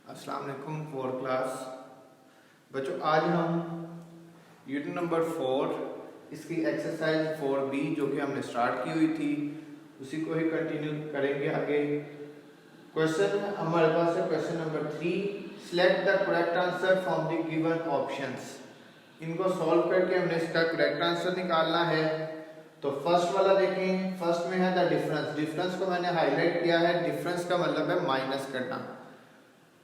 अस्सलाम वालेकुम four class बच्चों। आज हम यूनिट नंबर 4 इसकी एक्सरसाइज 4B जो कि हमने स्टार्ट की हुई थी उसी को ही कंटिन्यू करेंगे आगे। क्वेश्चन हमारे पास है question number 3, select the correct answer from the given options. इनको सॉल्व करके हमने इसका करेक्ट आंसर निकालना है। तो फर्स्ट वाला देखें, फर्स्ट में है द डिफरेंस। डिफरेंस को मैंने हाईलाइट किया है। डिफरेंस का मतलब है माइनस करना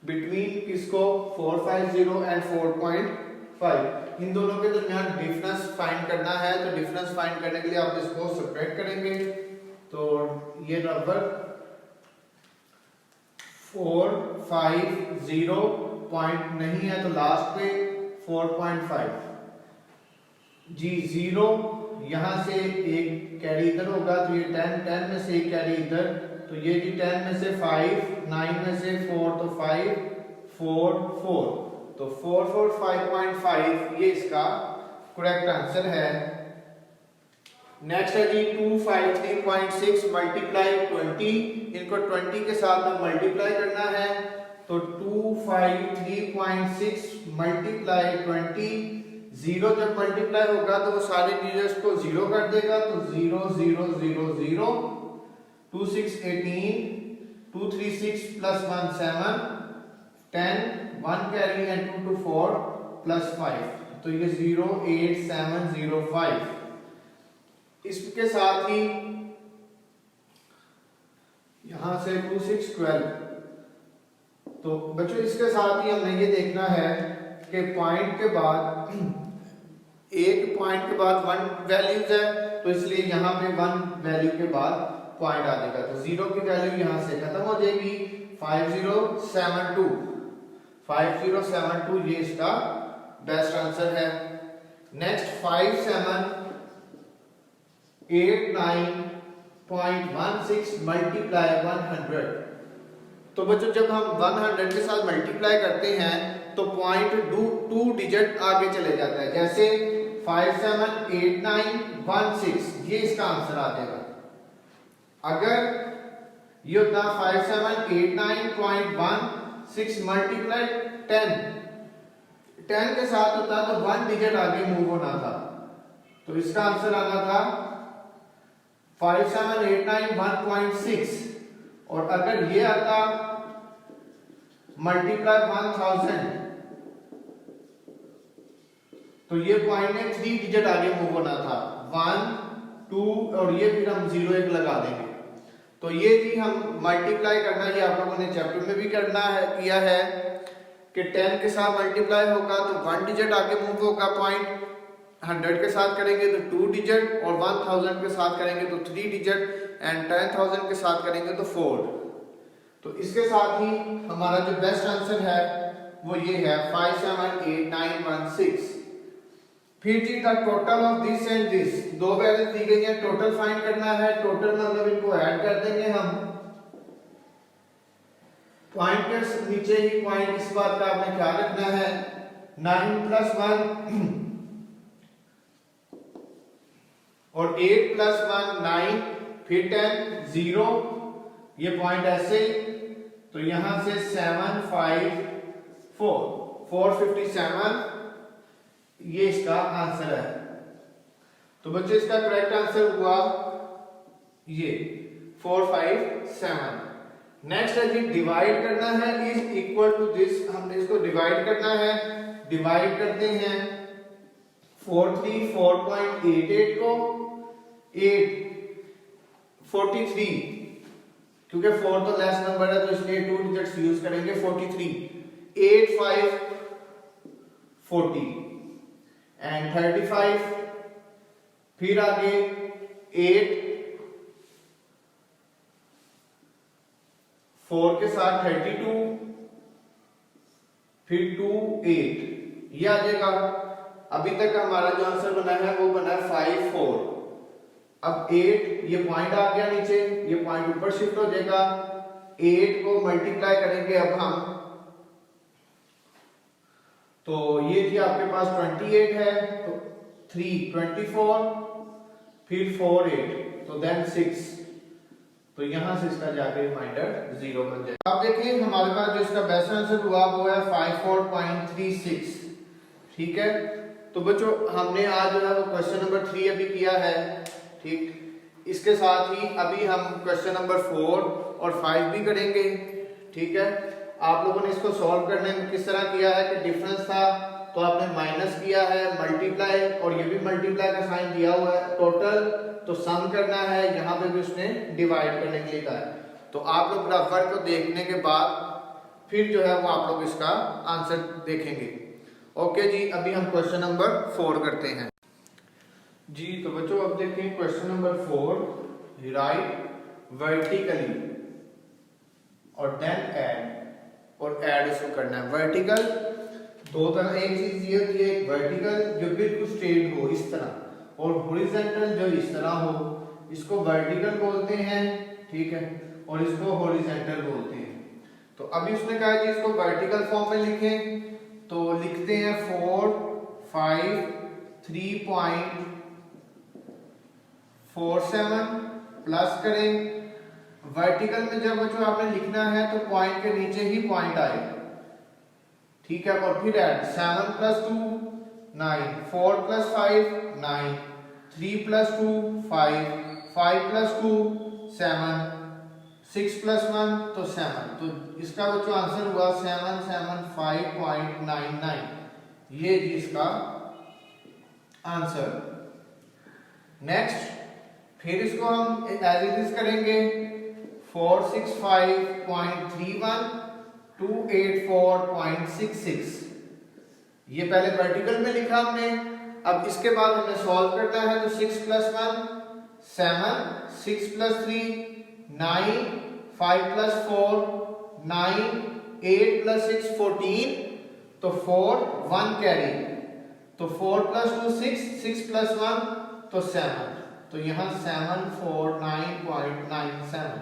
बिटवीन किसको 450 एंड 4.5, इन दोनों के दरमियान डिफरेंस फाइंड करना है। तो डिफरेंस फाइंड करने के लिए आप इसको सब्ट्रैक्ट करेंगे। तो ये नंबर 450 पॉइंट नहीं है तो लास्ट पे 4.5 जी 0, यहां से एक कैरी इधर होगा तो ये 10 में से एक कैरी इधर, तो ये जी 10 में से 5, 9 में से 4 तो 5 4 4, तो 445.5 ये इसका करेक्ट आंसर है। नेक्स्ट है जी 253.6 मल्टीप्लाई 20, इनको 20 के साथ में मल्टीप्लाई करना है। तो 253.6 मल्टीप्लाई 20, 0 जब मल्टीप्लाई होगा तो वो सारे डिजिट्स को 0 कर देगा। तो 0 0 0 0, 2 6 18, 2 3 6 plus 1 7, 10, 1 carry and 2 to 4 plus 5, तो ये 0 8 7 0 5। इसके साथ ही यहां से 2 6 12। तो बच्चों इसके साथ ही हमें ये देखना है कि पॉइंट के बाद एक पॉइंट के बाद 1 वैल्यूज है, तो इसलिए यहां पे 1 वैल्यू के बाद पॉइंट आ जाएगा। तो 0 की वैल्यू यहां से खत्म हो जाएगी। 5072 5072 ये इसका बेस्ट आंसर है। Next 5789.16 multiply 100। तो बच्चों जब हम 100 के साथ मल्टीप्लाई करते हैं तो पॉइंट 2 डिजिट आगे चले जाता है। जैसे 578916 ये इसका आंसर आ जाएगा। अगर ये होता 5789.16 मल्टीप्लाई 10 के साथ होता तो 1 डिजिट आगे मूव होना था, तो इसका आंसर आना था 57891.6। और अगर ये आता मल्टीप्लाई 1000 तो ये पॉइंट ने 3 डिजिट आगे मूव होना था, 1 2 और ये फिर हम 0 1 लगा देंगे। तो ये भी हम मल्टीप्लाई करना, ये आप लोगों ने चैप्टर में भी करना है किया है कि 10 के साथ मल्टीप्लाई होगा तो 1 डिजिट आगे मूव होगा पॉइंट, 100 के साथ करेंगे तो 2 डिजिट, और 1000 के साथ करेंगे तो 3 डिजिट, एंड 10000 के साथ करेंगे तो 4। तो इसके साथ ही हमारा जो बेस्ट आंसर है वो ये है 578916। फिर जी the total of this and this, दो वैल्यूज दी गई है, टोटल फाइंड करना है। टोटल मतलब इनको ऐड कर देंगे हम। पॉइंट के नीचे ही पॉइंट, इस बात का आपने ख्याल रखना है। 9 + 1 और 8 + 1 9, फिर 10 0, ये पॉइंट ऐसे ही। तो यहां से 754 457 ये इसका आंसर है। तो बच्चों इसका करेक्ट आंसर हुआ ये 457। नेक्स्ट है जी डिवाइड करना है, इज इक्वल टू दिस, हमने इसको डिवाइड करना है। डिवाइड करते हैं 434.88 को 8 43, क्योंकि 4 तो लेस नंबर है तो इसलिए 2 डिजिट्स यूज करेंगे। 43 8 5 40 एंड 35, फिर आगे 8 4 के साथ 32, फिर 2 8 ये आ जाएगा। अभी तक हमारा जो आंसर बना है वो बना है 54। अब 8 ये पॉइंट आ गया नीचे, ये पॉइंट ऊपर शिफ्ट हो जाएगा। 8 को मल्टीप्लाई करेंगे अब हम, तो ये थी आपके पास 28 है, तो 3 24, फिर 4 8, तो देन 6 तो यहाँ से इसका जाके रिमाइंडर 0 बन जाए। अब देखिए हमारे पास जो इसका बेस्ट आंसर हुआ वो है 54.36। ठीक है, तो बच्चों हमने आज जो है वो क्वेश्चन नंबर 3 अभी किया है। ठीक, इसके साथ ही अभी हम क्वेश्चन नंबर 4 और 5 भी करेंगे। ठीक है, आप लोगों ने इसको सॉल्व करने में किस तरह किया है कि डिफरेंस था तो आपने माइनस किया है, मल्टीप्लाई, और ये भी मल्टीप्लाई का साइन दिया हुआ है, टोटल तो सम करना है, यहाँ पे भी उसने डिवाइड करने के लिए कहा है। तो आप लोग ग्राफर को देखने के बाद फिर जो है वो आप लोग इसका आंसर देखेंगे। ओके जी, अभी हम क्वेश्चन नंबर 4 करते हैं जी। तो बच्चों अब देखें क्वेश्चन नंबर 4, राइट वर्टिकली और देन ऐड, और ऐड इसको करना है। वर्टिकल दो तरह, एक चीज ये होती है, एक वर्टिकल जो बिल्कुल स्ट्रेट हो इस तरह, और हॉरिजॉन्टल जो इस तरह हो, इसको वर्टिकल बोलते हैं। ठीक है, और इसको हॉरिजॉन्टल बोलते हैं। तो अभी उसने कहा कि इसको वर्टिकल फॉर्म में लिखें, तो लिखते हैं 4 5 3.47 प्लस करें। वर्टिकल में जब जो आपने लिखना है तो पॉइंट के नीचे ही पॉइंट आएगा। ठीक है, और फिर ऐड 7 + 2 9, 4 + 5 9, 3 + 2 5, 5 + 2 7, 6 + 1 तो 7। तो इसका जो आंसर हुआ 775.99, ये जी इसका आंसर। नेक्स्ट फिर इसको हम एज इट इज करेंगे, 465.31 284.66। ये पहले वर्टिकल में लिखा हमने, अब इसके बाद हमें सॉल्व करना है। तो 6 + 1 7, 6 + 3 9, 5 + 4 9, 8 + 6 14, तो 4 1 कैरी, तो 4 + 2 6, 6 + 1 तो 7, तो यहाँ 749.97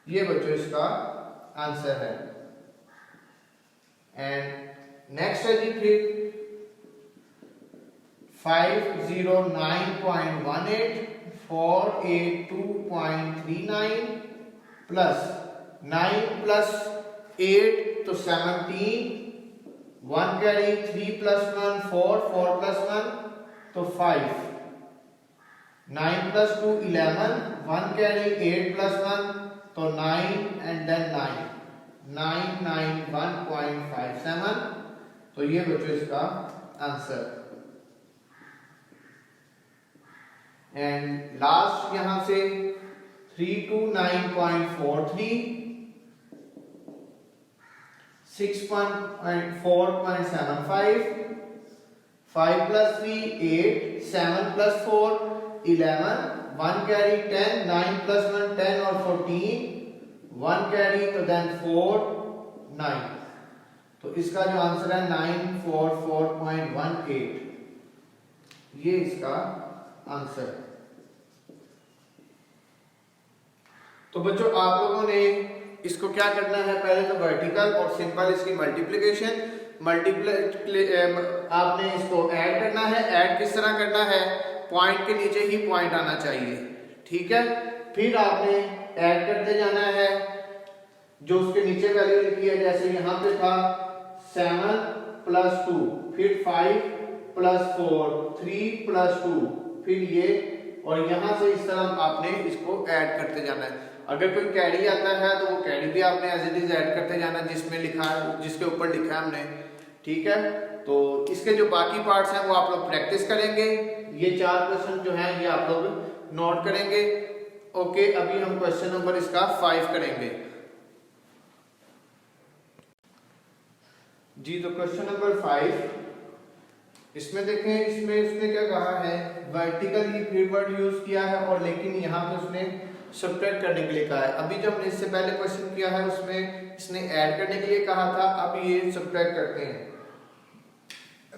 ये बच्चों इसका आंसर है। एंड नेक्स्ट है जी फिर 509.18 482.39 प्लस 9 + 8 तो 17, 1 कैरी, 3 + 1 4, 4 + 1 तो 5, 9 + 2 11, 1 कैरी, 8 + 1 तो 9 एंड देन 9 991.57, तो ये बच्चों इसका आंसर। एंड लास्ट यहां से 329.43 6.4.75, 5 + 3 8, 7 + 4 11, 1 कैरी 10, 9 + 1 10 और 14, 1 कैरी तो देन 4 9, तो इसका जो आंसर है 944.18, ये इसका आंसर। तो बच्चों आप लोगों ने इसको क्या करना है, पहले तो वर्टिकल और सिंपल इसकी मल्टीप्लिकेशन आपने इसको ऐड करना है। ऐड किस तरह करना है, पॉइंट के नीचे ही पॉइंट आना चाहिए। ठीक है, फिर आपने ऐड करते जाना है जो उसके नीचे वैल्यू लिखी है, जैसे यहाँ पे था 7 + 2, फिर 5 + 4 3 + 2, फिर ये, और यहां से इस तरह आपने इसको ऐड करते जाना है। अगर कोई कैरी आता है तो वो कैरी भी आपने एज इट इज ऐड करते जाना जिसमें लिखा है, जिसके ऊपर लिखा है हमने। ठीक है, तो इसके जो बाकी पार्ट्स हैं वो आप लोग प्रैक्टिस करेंगे। ये 4 क्वेश्चन जो हैं ये आप लोग नोट करेंगे। ओके, अभी हम क्वेश्चन नंबर इसका 5 करेंगे जी। तो क्वेश्चन नंबर 5, इसमें देखें, इसमें उसने क्या कहा है, वर्टिकल ही फिर वर्ड यूज किया है, और लेकिन यहाँ पे उसने सब्ट्रैक्ट करने के लिए कहा है। अभी जब हमने इससे पहले क्वेश्चन किया है उसमें इसने ऐड करने के लिए कहा था, अब ये सब्ट्रैक्ट करते हैं।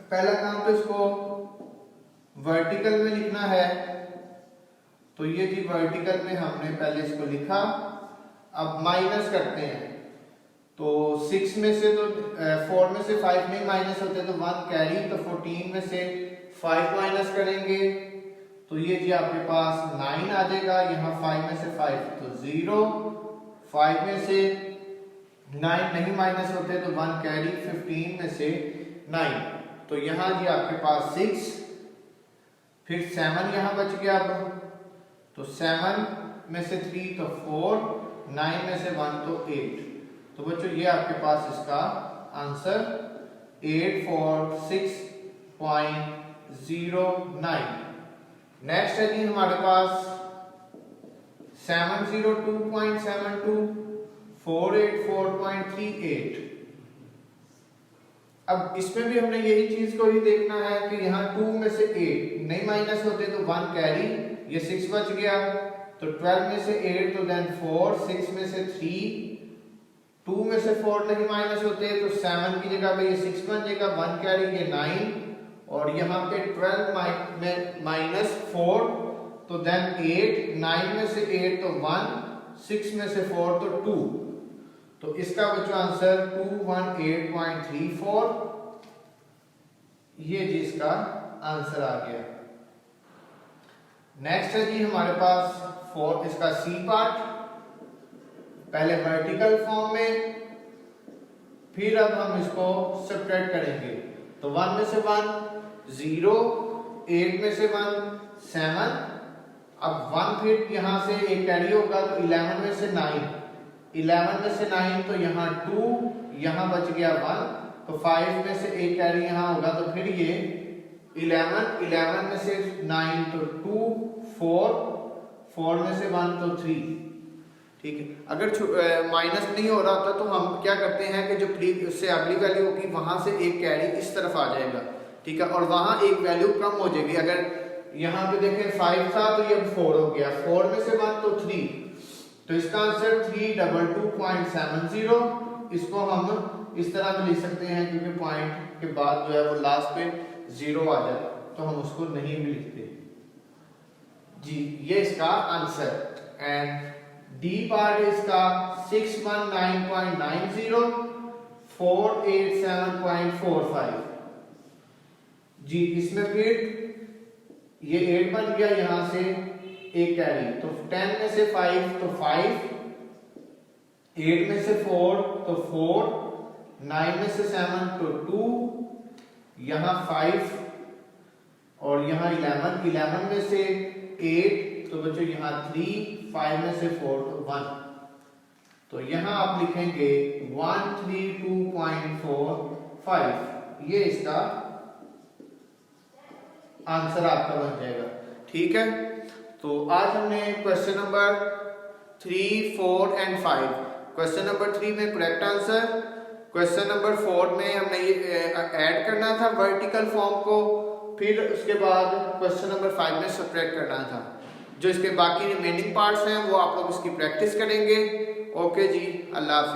पहला काम तो इसको वर्टिकल में लिखना है, तो ये जी वर्टिकल में हमने पहले इसको लिखा, अब माइनस करते हैं। तो 6 में से तो 4 में से 5 नहीं माइनस होते, तो 1 कैरी, तो 14 में से 5 माइनस करेंगे तो ये जी आपके पास 9 आ जाएगा। यहाँ 5 में से 5 तो 0, 5 में से 9 नहीं माइनस होते तो 1 कैरी, 15 में से 9 तो यहाँ जी आपके पास 6, फिर 7 यहाँ बच गया। अब तो 7 में से 3 तो 4, 9 में से 1 तो 8। तो बच्चों ये आपके पास इसका आंसर 846.09। नेक्स्ट है जी हमारे पास 702.72, 484.38। अब इसमें भी हमने यही चीज को ही देखना है कि यहाँ 2 में से 8 नहीं माइनस होते तो 1 कैरी, ये 6 बच गया। तो 12 में से 8 तो देन 4, 6 में से 3, 2 में से 4 नहीं माइनस होते तो 7 की जगह पे ये 6 बन जाएगा, 1 कैरी ये 9 और यहाँ पे 12 में माइनस 4 तो देन 8, 9 में से 8 तो 1, 6 में से 4 तो 2। तो इसका बच्चों आंसर 218.34, ये जी इसका आंसर आ गया। नेक्स्ट है जी हमारे पास इसका सी पार्ट, पहले वर्टिकल फॉर्म में, फिर अब हम इसको सब्ट्रैक्ट करेंगे। तो 1 में से 1 0, 8 में से 1 7, अब 1 फिर यहां से एक कैरी होगा तो 11 में से 9, 11 में से 9 तो यहाँ 2, यहाँ बच गया 1 तो 5 में से एक कैरी यहाँ होगा तो फिर ये 11 में से 9 तो 2, 4 में से 1 तो 3। ठीक है, अगर माइनस नहीं हो रहा होता तो हम क्या करते हैं कि जो उससे अगली वैल्यू होगी वहां से एक कैरी इस तरफ आ जाएगा। ठीक है, और वहां एक वैल्यू कम हो जाएगी। अगर यहाँ पे देखें 5 था तो ये 4 हो गया, 4 में से 1 तो 3, तो इसका आंसर 322.70। इसको हम इस तरह में लिख सकते हैं क्योंकि पॉइंट के बाद जो है वो लास्ट पे 0 आ जाए तो हम उसको नहीं भी लिखते जी। ये इसका आंसर। एंड डी पार्ट इसका 619.90, 487.45 जी। इसमें फिर ये 8 बन गया, यहां से एक कैरी तो 10 में से 5 तो 5, 8 में से 4 तो 4, 9 में से 7 तो 2, यहाँ 5 और यहाँ 11 में से 8 तो बच्चों यहाँ 3, 5 में से 4 तो 1। तो यहाँ आप लिखेंगे 132.45, ये इसका आंसर आपका बन जाएगा। ठीक है, तो आज हमने question number 3, 4 and 5, question number 3 में करेक्ट आंसर, क्वेश्चन नंबर 4 में हमने ये ऐड करना था वर्टिकल फॉर्म को, फिर उसके बाद क्वेश्चन नंबर 5 में सब्ट्रैक्ट करना था। जो इसके बाकी रिमेनिंग पार्ट्स हैं वो आप लोग इसकी प्रैक्टिस करेंगे। ओके जी, अल्लाह हाफिज़।